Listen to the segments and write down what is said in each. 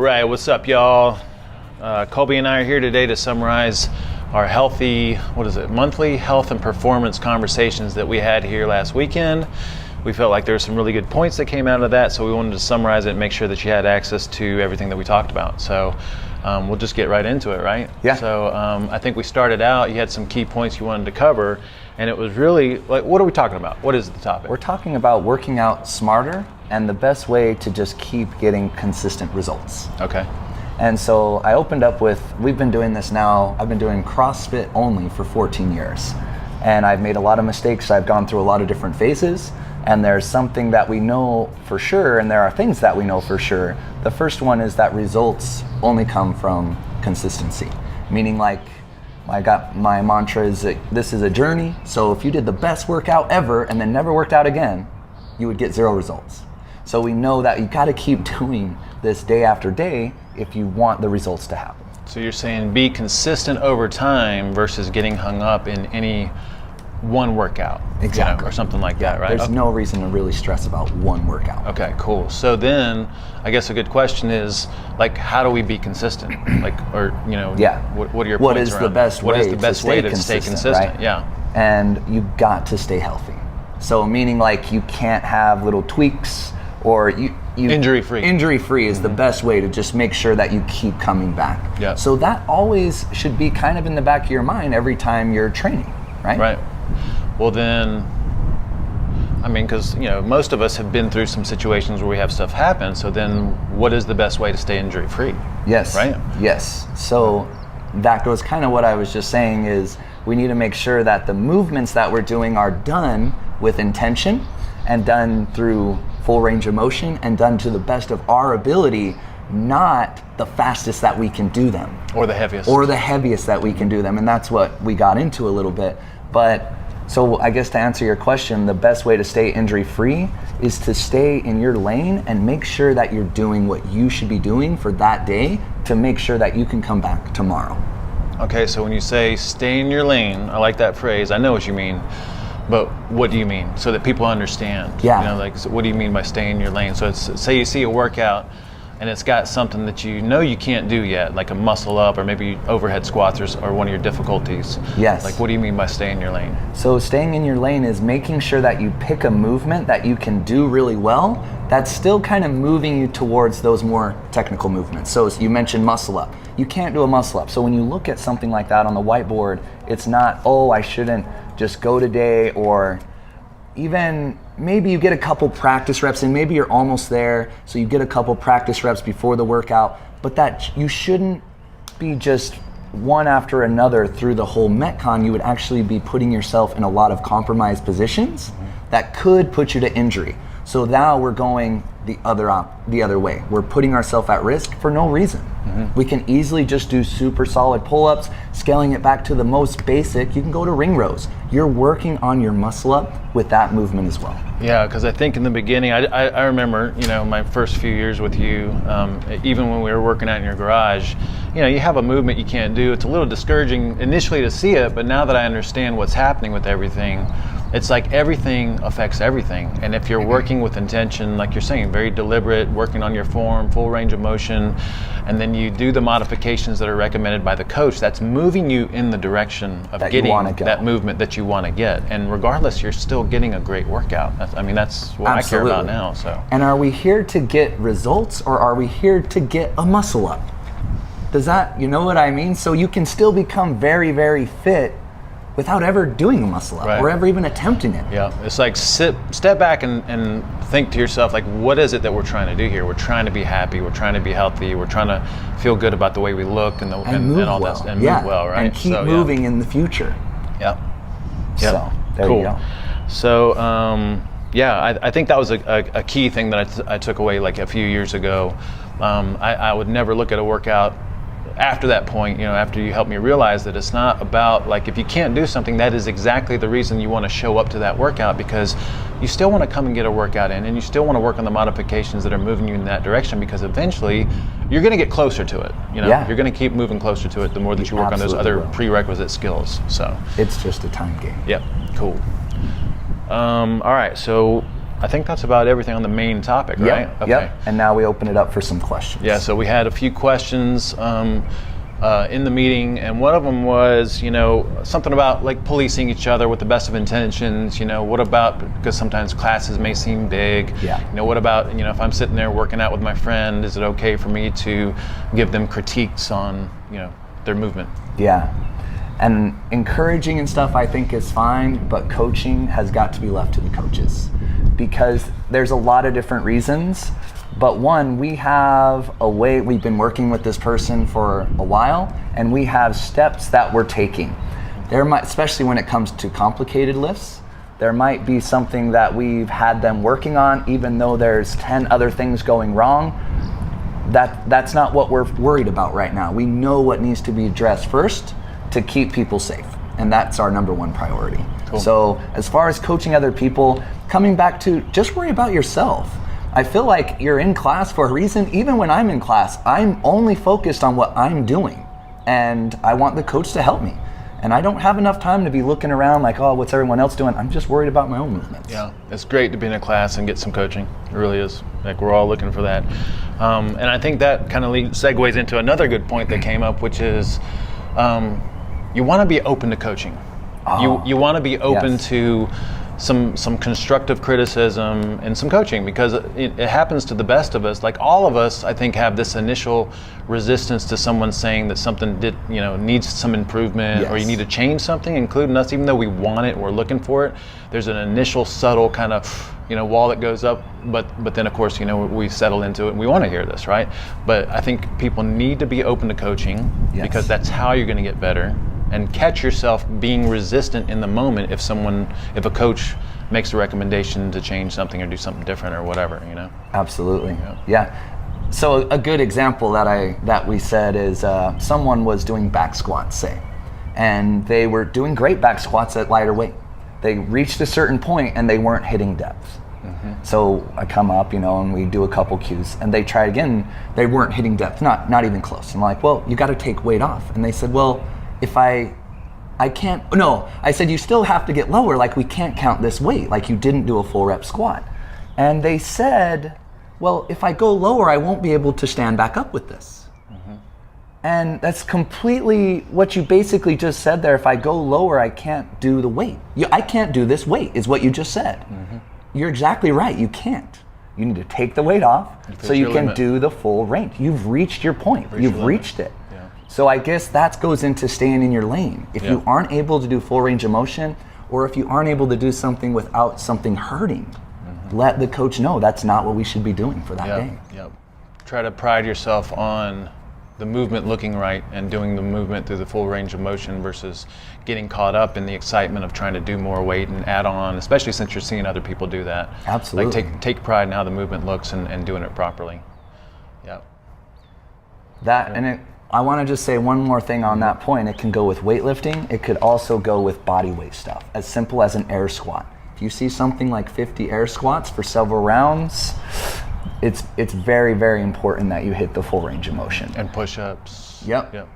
right, what's up, y'all? Colby and I are here today to summarize our monthly health and performance conversations that we had here last weekend. We felt like there were some really good points that came out of that, so we wanted to summarize it and make sure that you had access to everything that we talked about. So we'll just get right into it, right? Yeah. So I think we started out, you had some key points you wanted to cover, and it was really, like, what are we talking about? What is the topic? We're talking about working out smarter and the best way to just keep getting consistent results. Okay. And so I opened up with, we've been doing this now, I've been doing CrossFit only for 14 years. And I've made a lot of mistakes, I've gone through a lot of different phases, and there's something that we know for sure, and there are things that we know for sure. The first one is that results only come from consistency. Meaning, like, my mantra is that this is a journey, so if you did the best workout ever and then never worked out again, you would get 0 results. So we know that you gotta keep doing this day after day if you want the results to happen. So you're saying be consistent over time versus getting hung up in any one workout. Exactly. Or something like that, right? There's no reason to really stress about one workout. Okay, cool. So then I guess a good question is, like, how do we be consistent? Like, or, what are your what points is around the best that? What is way the best to way stay to stay consistent, consistent? right? Yeah. And you got to stay healthy. So meaning, like, you can't have little tweaks, or you injury-free. Injury-free is the best way to just make sure that you keep coming back. Yeah. So that always should be kind of in the back of your mind every time you're training, right? Right. Well then, I mean, because most of us have been through some situations where we have stuff happen. So then, what is the best way to stay injury-free? Yes. Right. Yes. So that goes kind of what I was just saying is we need to make sure that the movements that we're doing are done with intention and done through full range of motion and done to the best of our ability, not the fastest that we can do them. Or the heaviest. Or the heaviest that we can do them. And that's what we got into a little bit. But so I guess to answer your question, the best way to stay injury-free is to stay in your lane and make sure that you're doing what you should be doing for that day to make sure that you can come back tomorrow. Okay, so when you say stay in your lane, I like that phrase. I know what you mean, but what do you mean? So that people understand. Yeah. So what do you mean by stay in your lane? So it's, say you see a workout and it's got something that you can't do yet, like a muscle up or maybe overhead squats or one of your difficulties. Yes. Like, what do you mean by stay in your lane? So staying in your lane is making sure that you pick a movement that you can do really well that's still kind of moving you towards those more technical movements. So you mentioned muscle up. You can't do a muscle up. So when you look at something like that on the whiteboard, it's not, oh, I shouldn't just go today, or even maybe you get a couple practice reps and maybe you're almost there, so you get a couple practice reps before the workout, but that you shouldn't be just one after another through the whole Metcon. You would actually be putting yourself in a lot of compromised positions that could put you to injury. So now we're going the other way. We're putting ourselves at risk for no reason. We can easily just do super solid pull-ups, scaling it back to the most basic. You can go to ring rows. You're working on your muscle up with that movement as well. Yeah, because I think in the beginning, I remember, my first few years with you, even when we were working out in your garage, you have a movement you can't do. It's a little discouraging initially to see it, but now that I understand what's happening with everything, it's like everything affects everything. And if you're working with intention, like you're saying, very deliberate, working on your form, full range of motion, and then you do the modifications that are recommended by the coach, that's moving you in the direction of getting that movement that you want to get. And regardless, you're still getting a great workout. That's what Absolutely. I care about now. So. And are we here to get results, or are we here to get a muscle up? Does that, you know what I mean? So you can still become very, very fit without ever doing a muscle up, right, or ever even attempting it. Yeah, it's like step back and think to yourself, like, what is it that we're trying to do here? We're trying to be happy, we're trying to be healthy, we're trying to feel good about the way we look and all that, and move well, right? And keep moving in the future. Yeah. So there you go. So I think that was a key thing that I took away like a few years ago. I would never look at a workout after that point, after you helped me realize that it's not about, like, if you can't do something, that is exactly the reason you want to show up to that workout, because you still want to come and get a workout in, and you still want to work on the modifications that are moving you in that direction, because eventually you're going to get closer to it. You're going to keep moving closer to it the more that you work on those other prerequisite skills. So it's just a time game. Yep. Cool. All right. So I think that's about everything on the main topic, right? Yep. Yep. And now we open it up for some questions. Yeah, so we had a few questions in the meeting, and one of them was, something about like policing each other with the best of intentions. What about, because sometimes classes may seem big. Yeah. What about, if I'm sitting there working out with my friend, is it okay for me to give them critiques on, their movement? Yeah. And encouraging and stuff I think is fine, but coaching has got to be left to the coaches, because there's a lot of different reasons. But one, we have a way, we've been working with this person for a while, and we have steps that we're taking. There might, especially when it comes to complicated lifts, there might be something that we've had them working on, even though there's 10 other things going wrong. That's not what we're worried about right now. We know what needs to be addressed first to keep people safe, and that's our number one priority. Cool. So as far as coaching other people, coming back to just worry about yourself. I feel like you're in class for a reason. Even when I'm in class, I'm only focused on what I'm doing, and I want the coach to help me. And I don't have enough time to be looking around like, oh, what's everyone else doing? I'm just worried about my own movements. Yeah, it's great to be in a class and get some coaching. It really is. Like, we're all looking for that. And I think that kind of segues into another good point that came up, which is you want to be open to coaching. You want to be open to some constructive criticism and some coaching, because it happens to the best of us. Like, all of us, I think, have this initial resistance to someone saying that something needs some improvement, or you need to change something, including us. Even though we want it and we're looking for it, there's an initial subtle kind of wall that goes up, but then of course we settle into it and we want to hear this, right? But I think people need to be open to coaching, because that's how you're going to get better. And catch yourself being resistant in the moment if a coach makes a recommendation to change something or do something different or whatever, Absolutely. Yeah. So a good example that we said is someone was doing back squats, say, and they were doing great back squats at lighter weight. They reached a certain point and they weren't hitting depth. Mm-hmm. So I come up, and we do a couple cues, and they try again. They weren't hitting depth, not even close. I'm like, well, you got to take weight off. And they said, well, if I can't, no, I said, you still have to get lower, like we can't count this weight, like you didn't do a full rep squat. And they said, well, if I go lower, I won't be able to stand back up with this. Mm-hmm. And that's completely what you basically just said there. If I go lower, I can't do the weight. I can't do this weight, is what you just said. Mm-hmm. You're exactly right, you can't. You need to take the weight off so you can do the full range. You've reached your point, you've reached it. So I guess that goes into staying in your lane. If you aren't able to do full range of motion, or if you aren't able to do something without something hurting, let the coach know that's not what we should be doing for that day. Yep. Try to pride yourself on the movement looking right and doing the movement through the full range of motion versus getting caught up in the excitement of trying to do more weight and add on, especially since you're seeing other people do that. Absolutely. Like take pride in how the movement looks and doing it properly. Yep. I want to just say one more thing on that point. It can go with weightlifting. It could also go with body weight stuff, as simple as an air squat. If you see something like 50 air squats for several rounds, it's very, very important that you hit the full range of motion. And push-ups. Yep.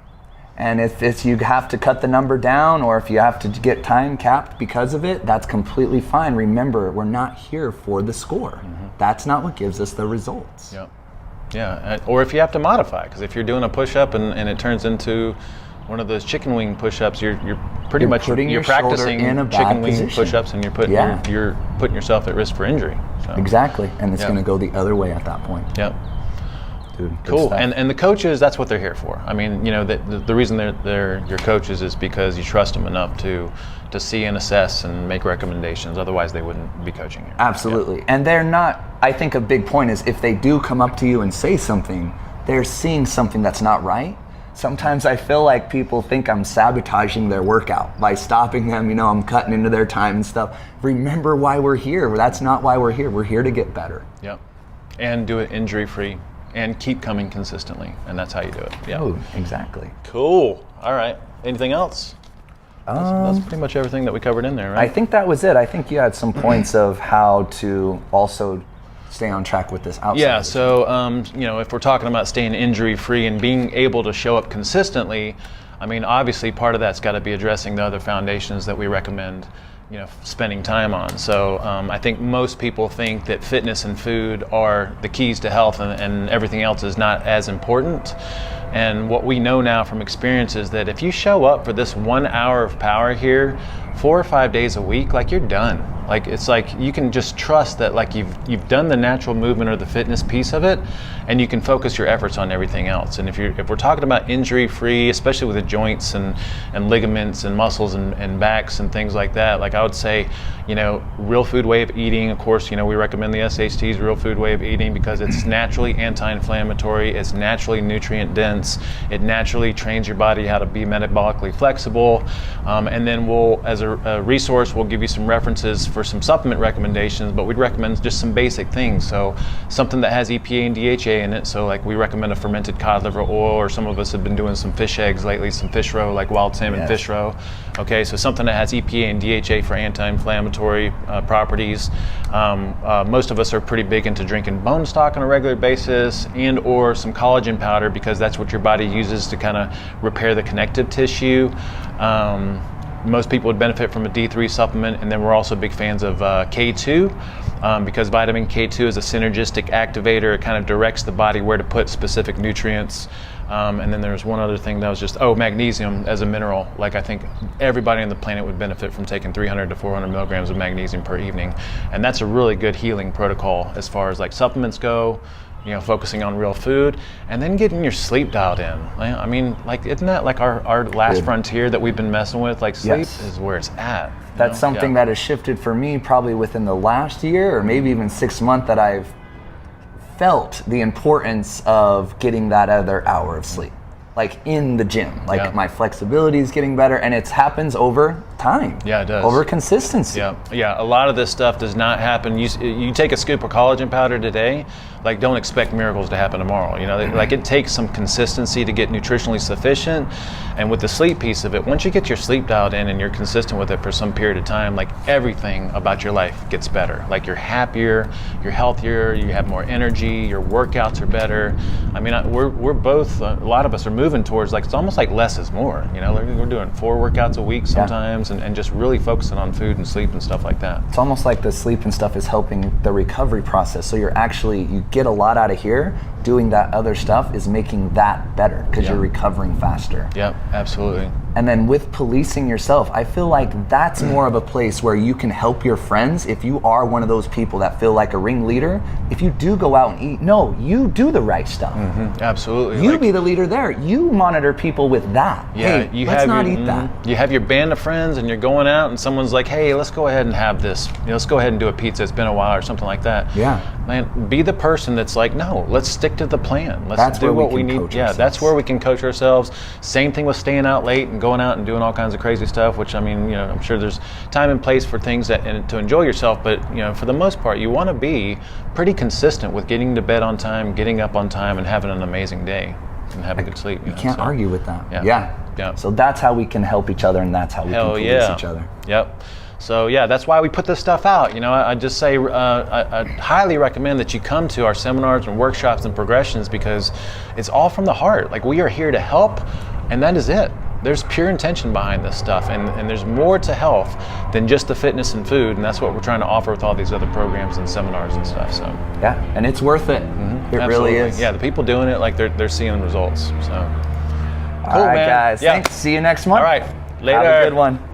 And if you have to cut the number down, or if you have to get time capped because of it, that's completely fine. Remember, we're not here for the score. Mm-hmm. That's not what gives us the results. Yep. Yeah, or if you have to modify, because if you're doing a push-up and it turns into one of those chicken wing push-ups, you're practicing chicken wing push-ups, and you're putting yourself at risk for injury. So. Exactly, and it's going to go the other way at that point. Yep. Dude, cool. And the coaches, that's what they're here for. I mean, the reason they're your coaches is because you trust them enough to see and assess and make recommendations. Otherwise, they wouldn't be coaching you. Absolutely. And they're not, I think a big point is if they do come up to you and say something, they're seeing something that's not right. Sometimes I feel like people think I'm sabotaging their workout by stopping them, I'm cutting into their time and stuff. Remember why we're here. That's not why we're here. We're here to get better. Yep. And do it injury-free and keep coming consistently. And that's how you do it. Yeah. Oh, exactly. Cool. All right. Anything else? That's pretty much everything that we covered in there, right? I think that was it. I think you had some points of how to also stay on track with this outside. Yeah, so if we're talking about staying injury-free and being able to show up consistently, I mean, obviously part of that's got to be addressing the other foundations that we recommend. spending time on. So I think most people think that fitness and food are the keys to health, and everything else is not as important. And what we know now from experience is that if you show up for this 1 hour of power here 4 or 5 days a week, like, you're done. Like, it's like you can just trust that, like, you've done the natural movement or the fitness piece of it, and you can focus your efforts on everything else. And if we're talking about injury-free, especially with the joints and ligaments and muscles and backs and things like that, like, I would say, real food way of eating. Of course, we recommend the SHT's real food way of eating because it's naturally anti-inflammatory, it's naturally nutrient dense, it naturally trains your body how to be metabolically flexible. And then we'll, as a resource, we'll give you some references for some supplement recommendations, but we'd recommend just some basic things. So something that has EPA and DHA in it. So, like, we recommend a fermented cod liver oil, or some of us have been doing some fish eggs lately, some fish roe, like wild salmon fish roe. Okay, so something that has EPA and DHA for anti-inflammatory properties. Most of us are pretty big into drinking bone stock on a regular basis, and or some collagen powder, because that's what your body uses to kind of repair the connective tissue. Most people would benefit from a D3 supplement, and then we're also big fans of K2 because vitamin K2 is a synergistic activator. It kind of directs the body where to put specific nutrients. And then there's one other thing that was just, magnesium as a mineral. Like, I think everybody on the planet would benefit from taking 300 to 400 milligrams of magnesium per evening. And that's a really good healing protocol as far as, like, supplements go. Focusing on real food, and then getting your sleep dialed in. I mean, like, isn't that like our last frontier that we've been messing with? Like, sleep is where it's at. That's something that has shifted for me probably within the last year, or maybe even 6 months, that I've felt the importance of getting that other hour of sleep. Like, in the gym, like, my flexibility is getting better, and it happens over time. Yeah, it does. Over consistency. Yeah. A lot of this stuff does not happen. You take a scoop of collagen powder today, like, don't expect miracles to happen tomorrow. Like, it takes some consistency to get nutritionally sufficient. And with the sleep piece of it, once you get your sleep dialed in and you're consistent with it for some period of time, like, everything about your life gets better. Like, you're happier, you're healthier, you have more energy, your workouts are better. I mean, we're both, a lot of us are moving towards, like, it's almost like less is more. We're doing 4 workouts a week sometimes, and just really focusing on food and sleep and stuff like that. It's almost like the sleep and stuff is helping the recovery process. So you get a lot out of here. Doing that other stuff is making that better because you're recovering faster. Yep, absolutely. And then with policing yourself, I feel like that's more of a place where you can help your friends. If you are one of those people that feel like a ringleader, if you do go out and eat, no, you do the right stuff. Absolutely. You be the leader there. You monitor people with that. Yeah, hey, let's not eat that. You have your band of friends and you're going out and someone's like, hey, let's go ahead and have this. Let's go ahead and do a pizza. It's been a while or something like that. Yeah. Man, be the person that's like, no, let's stick to the plan. Let's do what we need. Yeah, that's where we can coach ourselves. Same thing with staying out late and going out and doing all kinds of crazy stuff, which, I mean, I'm sure there's time and place for things and to enjoy yourself, but for the most part, you want to be pretty consistent with getting to bed on time, getting up on time, and having an amazing day and having good sleep. You can't argue with that. Yeah. So that's how we can help each other, and that's how we can police each other. Yep. So that's why we put this stuff out. I just say I highly recommend that you come to our seminars and workshops and progressions, because it's all from the heart. Like, we are here to help, and that is it. There's pure intention behind this stuff, and there's more to health than just the fitness and food, and that's what we're trying to offer with all these other programs and seminars and stuff. So yeah, and it's worth it. It really is. Yeah, the people doing it, like, they're seeing the results. So cool, all right, man. Guys. Thanks. See you next month. All right. Later. Have a good one.